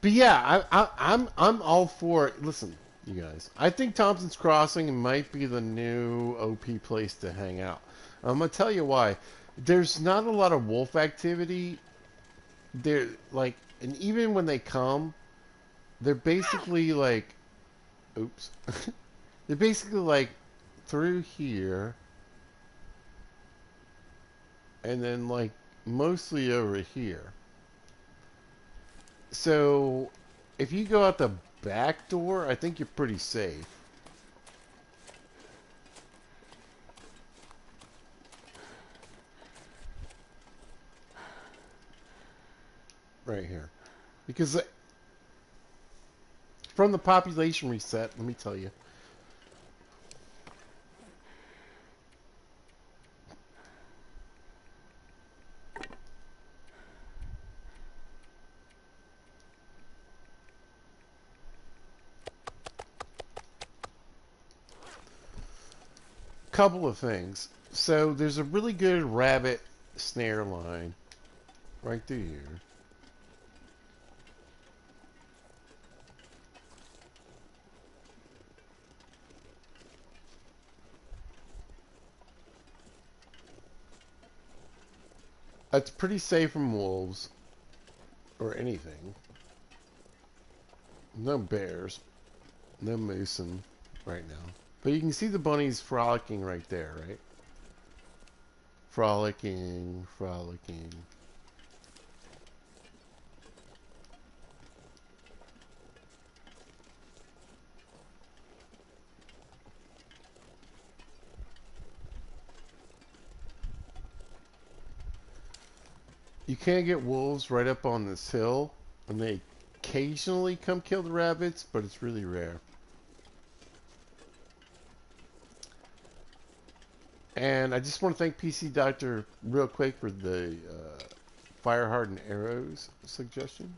But yeah, I'm all for it. Listen, you guys. I think Thompson's Crossing might be the new OP place to hang out. I'm gonna tell you why. There's not a lot of wolf activity. They're like, and even when they come, they're basically like, oops, they're basically like through here, and then like mostly over here. So if you go out the back door, I think you're pretty safe. Right here. Because from the population reset, let me tell you. Couple of things. So there's a really good rabbit snare line right through here. That's pretty safe from wolves or anything. No bears. No moose right now. But you can see the bunnies frolicking right there, right? Frolicking, frolicking. You can't get wolves right up on this hill, and they occasionally come kill the rabbits, but it's really rare. And I just want to thank PC Doctor real quick for the fire hardened arrows suggestion.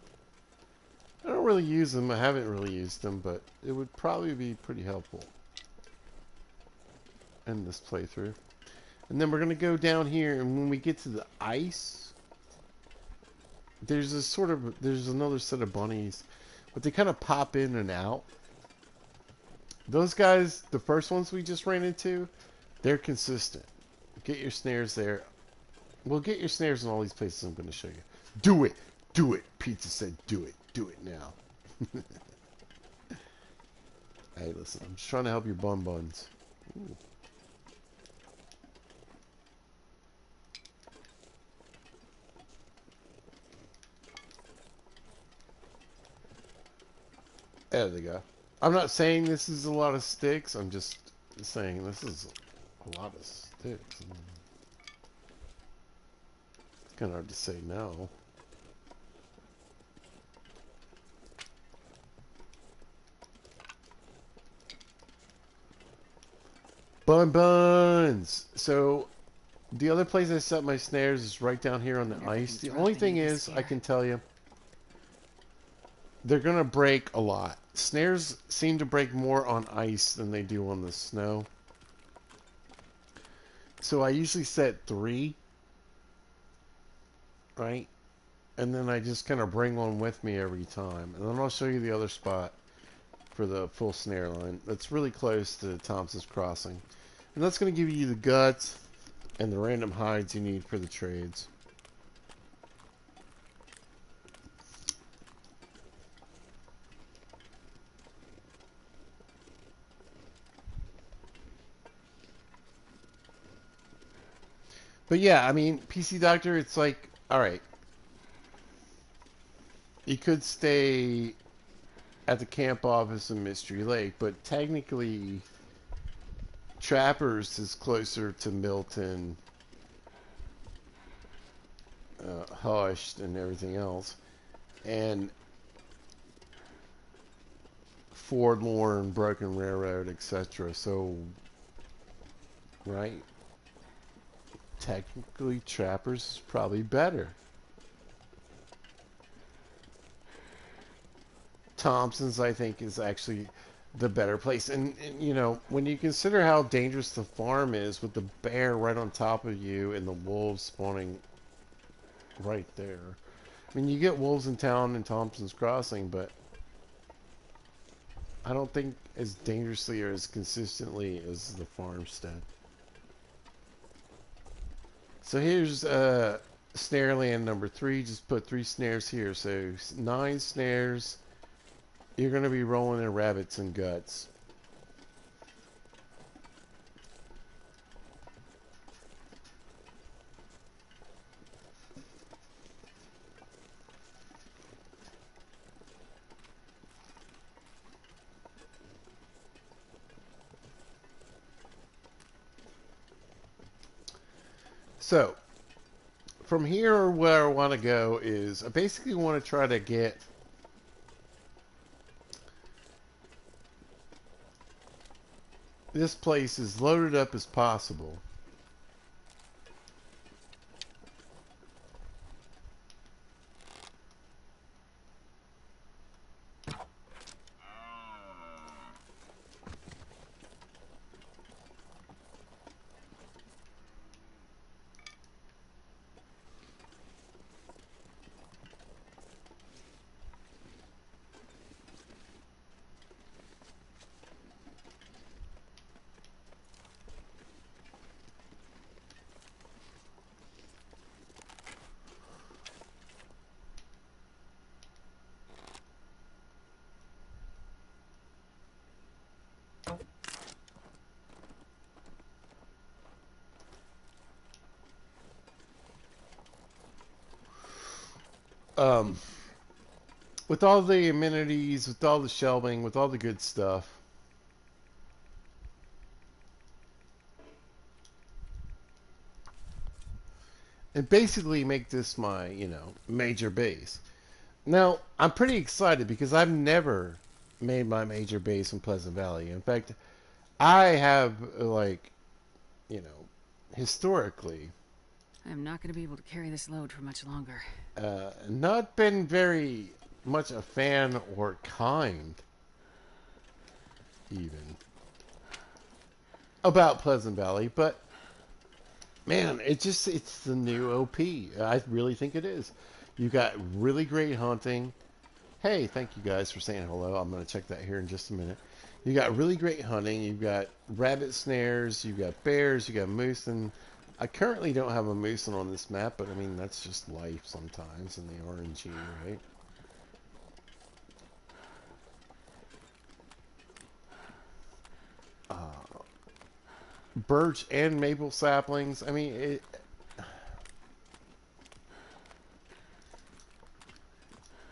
I don't really use them. I haven't really used them, but it would probably be pretty helpful in this playthrough. And then we're going to go down here, and when we get to the ice, there's another set of bunnies, but they kind of pop in and out. Those guys, the first ones we just ran into, they're consistent. Get your snares there. Well, get your snares in all these places I'm going to show you. Do it! Do it! Pizza said do it. Do it now. Hey, listen, I'm just trying to help your bun buns. Ooh. There they go. I'm not saying this is a lot of sticks. I'm just saying this is a lot of sticks. It's kind of hard to say no. Bun buns! So, the other place I set my snares is right down here on the ice. The only thing is, I can tell you, they're going to break a lot. Snares seem to break more on ice than they do on the snow. So I usually set 3, right? And then I just kind of bring one with me every time. And then I'll show you the other spot for the full snare line. That's really close to Thompson's Crossing. And that's going to give you the guts and the random hides you need for the trades. But yeah, I mean, PC Doctor, it's like, alright, you could stay at the camp office in Mystery Lake, but technically, Trappers is closer to Milton, Hushed, and everything else. And forlorn, broken railroad, etc. So, right, technically, Trappers is probably better. Thompson's, I think, is actually the better place. And, you know, when you consider how dangerous the farm is with the bear right on top of you and the wolves spawning right there. I mean, you get wolves in town in Thompson's Crossing, but I don't think as dangerously or as consistently as the farmstead. So here's snare land number 3. Just put 3 snares here. So 9 snares. You're going to be rolling in rabbits and guts. So from here, where I want to go is I basically want to try to get this place as loaded up as possible. Um, with all the amenities, with all the shelving, with all the good stuff. And basically make this my, you know, major base. Now, I'm pretty excited because I've never made my major base in Pleasant Valley. In fact, I have, like, you know, historically, I'm not going to be able to carry this load for much longer. not been very much a fan or kind, even, about Pleasant Valley, but man, it's the new OP. I really think it is. You got really great hunting. Hey, thank you guys for saying hello. I'm going to check that here in just a minute. You got really great hunting. You've got rabbit snares. You've got bears. You got moose. And I currently don't have a moose on this map, but I mean, that's just life sometimes in the RNG, right? Birch and maple saplings. I mean,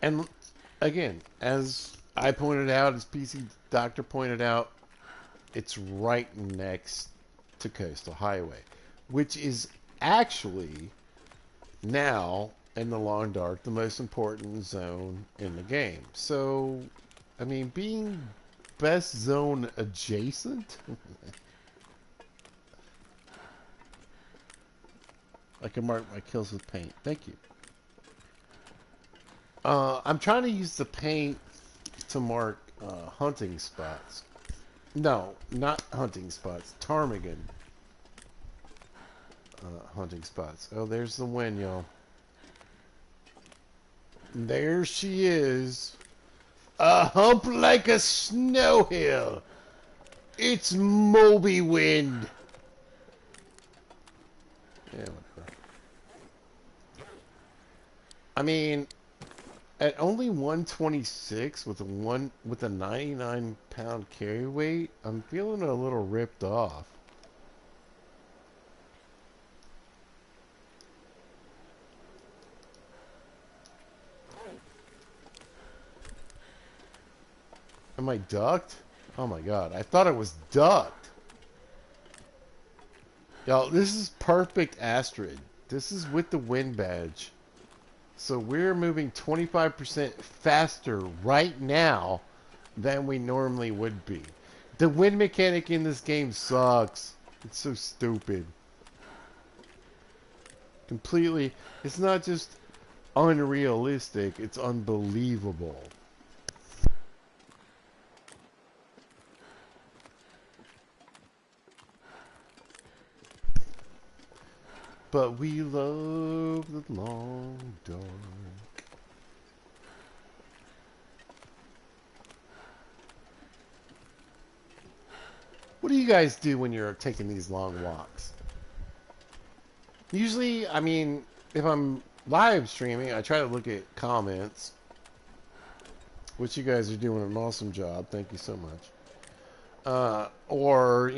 and again, as I pointed out, as PC Doctor pointed out, it's right next to Coastal Highway, which is actually now in the Long Dark the most important zone in the game. So, I mean, being best zone adjacent, I can mark my kills with paint. Thank you. I'm trying to use the paint to mark hunting spots. No, not hunting spots. Ptarmigan hunting spots. Oh, there's the wind, y'all. There she is. A hump like a snow hill. It's Moby Wind. Yeah, whatever. I mean, at only 126 with a 99-pound carry weight, I'm feeling a little ripped off. Am I ducked? Oh my god, I thought I was ducked. Y'all, this is perfect Astrid. This is with the wind badge. So we're moving 25% faster right now than we normally would be. The wind mechanic in this game sucks. It's so stupid. Completely. It's not just unrealistic, it's unbelievable. But we love the long dark. What do you guys do when you're taking these long walks? Usually, I mean, if I'm live streaming, I try to look at comments, which you guys are doing an awesome job. Thank you so much. Or,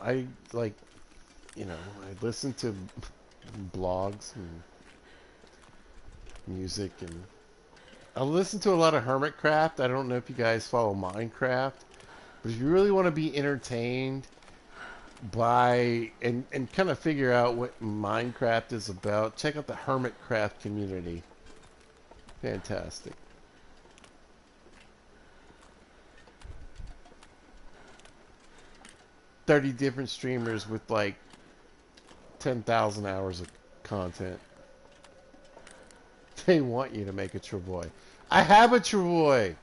I like, I listen to blogs and music, and I listen to a lot of Hermitcraft. I don't know if you guys follow Minecraft, but if you really want to be entertained by and kind of figure out what Minecraft is about, check out the Hermitcraft community. Fantastic. $30 different streamers with like 10,000 hours of content. They want you to make a Travoy. I have a Travoy,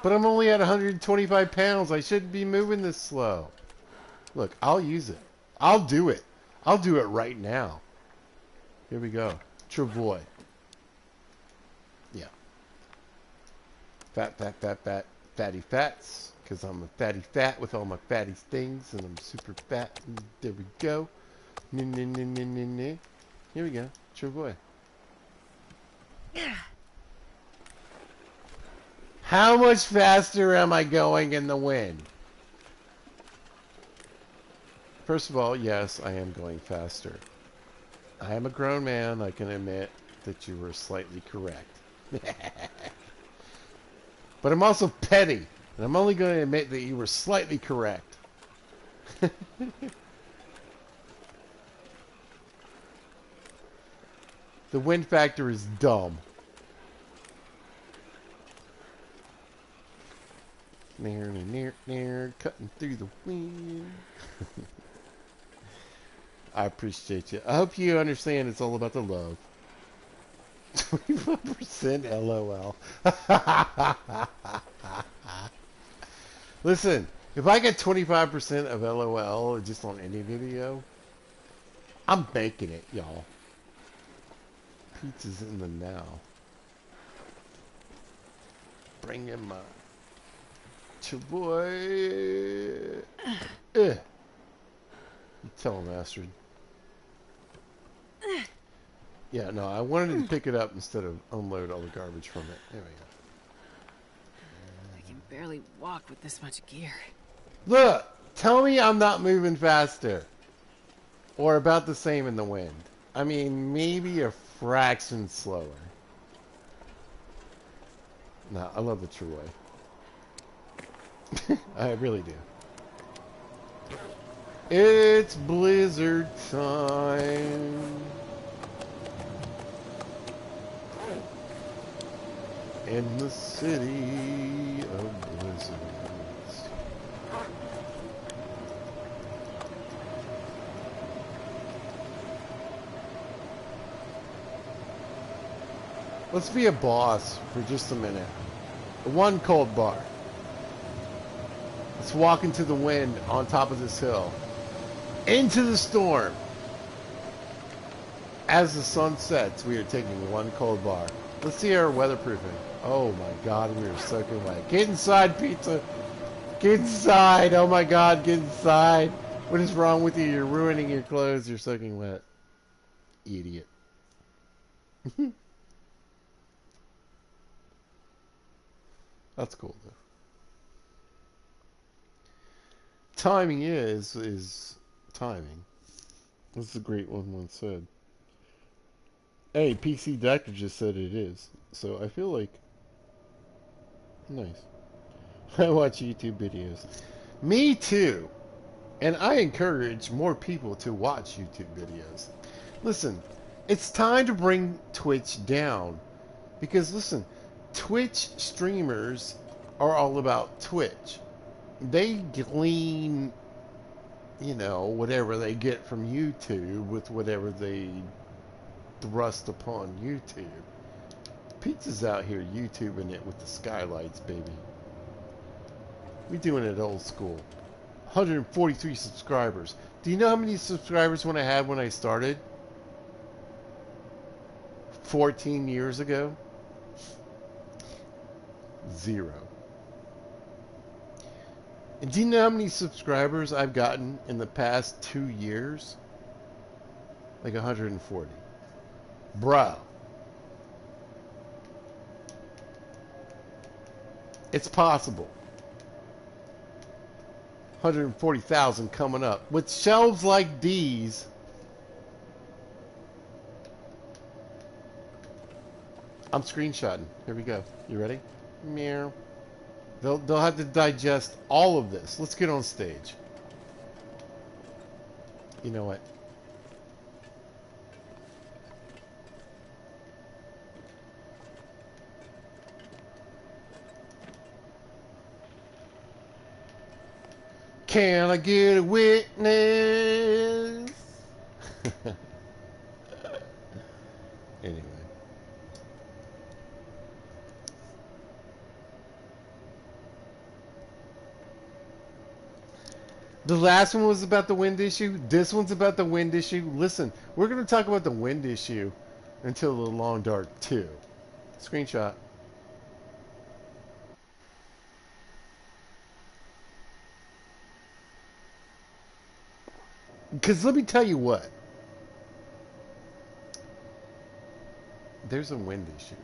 but I'm only at 125 pounds. I shouldn't be moving this slow. Look, I'll use it. I'll do it. I'll do it right now. Here we go. Travoy. Yeah. Fat, fat, fat, fat. Fatty fats. Because I'm a fatty fat with all my fatty things. And I'm super fat. There we go. Here we go. Travoy. How much faster am I going in the wind? First of all, yes, I am going faster. I am a grown man. I can admit that you were slightly correct. But I'm also petty. And I'm only going to admit that you were slightly correct. The wind factor is dumb. Near, cutting through the wind. I appreciate you. I hope you understand it's all about the love. 25% LOL. Listen, if I get 25% of LOL just on any video, I'm making it, y'all. Pizza's in the now. Bring in my Chavoy. You tell him, Astrid. Yeah, no, I wanted to pick it up instead of unload all the garbage from it. There we go. I can barely walk with this much gear. Look! Tell me I'm not moving faster. Or about the same in the wind. I mean, maybe a fraction slower. No, I love the true way. I really do. It's blizzard time. In the city of blizzards. Let's be a boss for just a minute. One cold bar. Let's walk into the wind on top of this hill. Into the storm. As the sun sets, we are taking one cold bar. Let's see our weatherproofing. Oh my god, we are soaking wet. Get inside, pizza. Get inside. Oh my god, get inside. What is wrong with you? You're ruining your clothes. You're soaking wet. Idiot. That's cool though. Timing is timing. That's a great one once said. Hey, PC Doctor just said it is. So I feel like nice. I watch YouTube videos. Me too. And I encourage more people to watch YouTube videos. Listen, it's time to bring Twitch down. Because listen, Twitch streamers are all about Twitch. They glean, whatever they get from YouTube with whatever they thrust upon YouTube. Pizza's out here YouTubing it with the skylights, baby. We doing it old school. 143 subscribers. Do you know how many subscribers I had when I started? 14 years ago? 0. And do you know how many subscribers I've gotten in the past 2 years? Like 140. Bro. It's possible. 140,000 coming up. With shelves like these, I'm screenshotting. Here we go. You ready? Meow. They'll have to digest all of this. Let's get on stage. You know what? Can I get a witness? Anyway. The last one was about the wind issue. This one's about the wind issue. Listen, we're going to talk about the wind issue until the long dark 2. Screenshot. Because let me tell you what. There's a wind issue.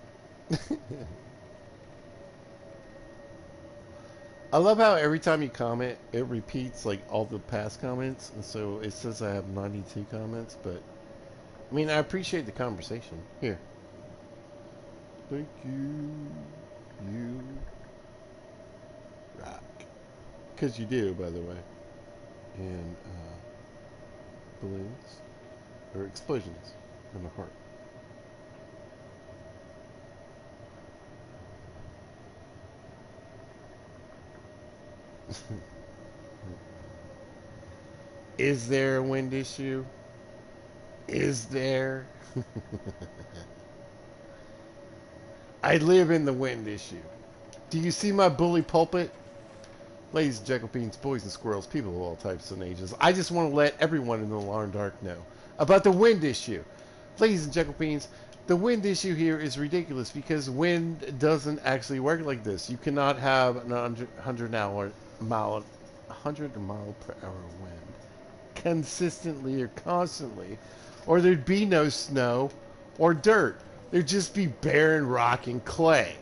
I love how every time you comment, it repeats like all the past comments. And so it says I have 92 comments. But, I mean, I appreciate the conversation. Here. Thank you. You rock. Because you do, by the way. And, balloons or explosions in my heart. Is there a wind issue? Is there? I live in the wind issue. Do you see my bully pulpit? Ladies and gentlemen, boys and squirrels, people of all types and ages, I just want to let everyone in the long dark know about the wind issue. Ladies and gentlemen, the wind issue here is ridiculous because wind doesn't actually work like this. You cannot have an 100 mile per hour wind consistently or constantly, or there'd be no snow or dirt. There'd just be barren rock and clay.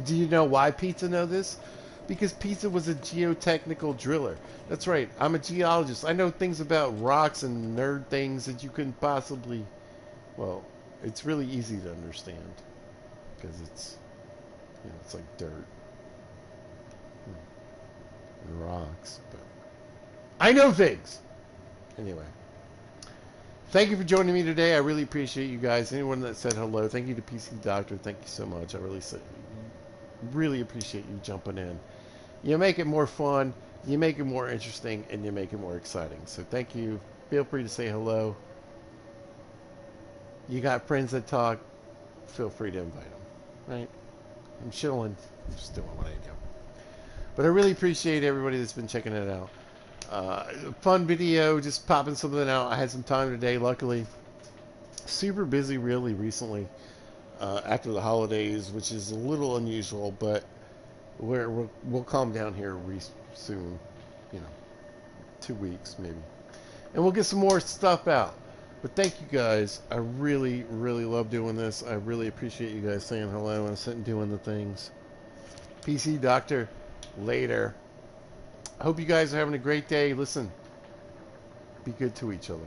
Do you know why Pizza know this? Because Pizza was a geotechnical driller. That's right, I'm a geologist. I know things about rocks and nerd things that you couldn't possibly... Well, it's really easy to understand. Because it's... it's like dirt. And rocks. But I know things! Anyway. Thank you for joining me today. I really appreciate you guys. Anyone that said hello, thank you to PC Doctor. Thank you so much. I really appreciate you jumping in. You make it more fun, you make it more interesting, and you make it more exciting. So thank you. Feel free to say hello. You got friends that talk, feel free to invite them. Right? I'm chilling. I'm just doing what I do. But I really appreciate everybody that's been checking it out. Fun video, just popping something out. I had some time today, luckily. Super busy really recently. After the holidays, which is a little unusual, but we'll calm down here soon, 2 weeks maybe, and we'll get some more stuff out. But thank you guys. I really, really love doing this. I really appreciate you guys saying hello and sitting doing the things. PC Doctor, later. I hope you guys are having a great day. Listen, be good to each other.